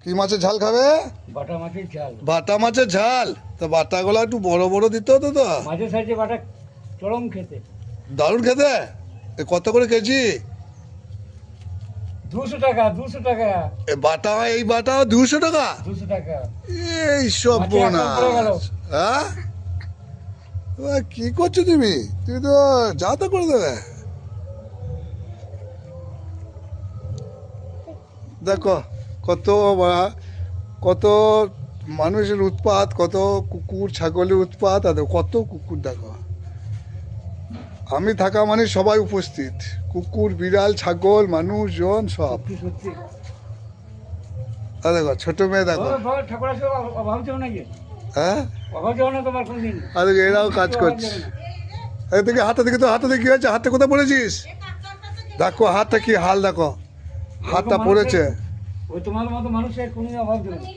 কি মাছের ঝাল খাবে? বাটা মাছের ঝাল। বাটা মাছের ঝাল? তো বাটাগুলো একটু বড় বড় দিতে হতো তো। মাঝে সাইজে বাটা চরম খেতে। দারুণ খেতে। কত করে কেজি? 200 টাকা, 200 টাকা। বাটা, এই বাটা 200 টাকা? 200 টাকা। এই সব মাছে এখন পড়ে গেল। হ্যাঁ, কি করছো তুমি? তুমি তো যা তা করে দেবে। দেখো কত কত মানুষের উৎপাত, কত কুকুর ছাগলের উৎপাত, আর কত কুকুর দেখো। আমি থাকা মানে সবাই উপস্থিত, কুকুর বিড়াল ছাগল মানুষজন সব। সত্যি সত্যি। দেখো ছোট মেয়ে দেখো। ঠাকুর আসবে অভাব যাও নাকি? হ্যাঁ, অভাব যাও না তোমার কোনদিন? আর এরাও কাজ করছে। এদিকে হাতে দেখি তো, হাতে দেখি হয়েছে, হাতে কোথায় পড়েছিস? দেখো হাতটা কি হাল, দেখো হাতটা পড়েছে। ওই তোমার মতো মানুষের কোনো অভাব দেবে না।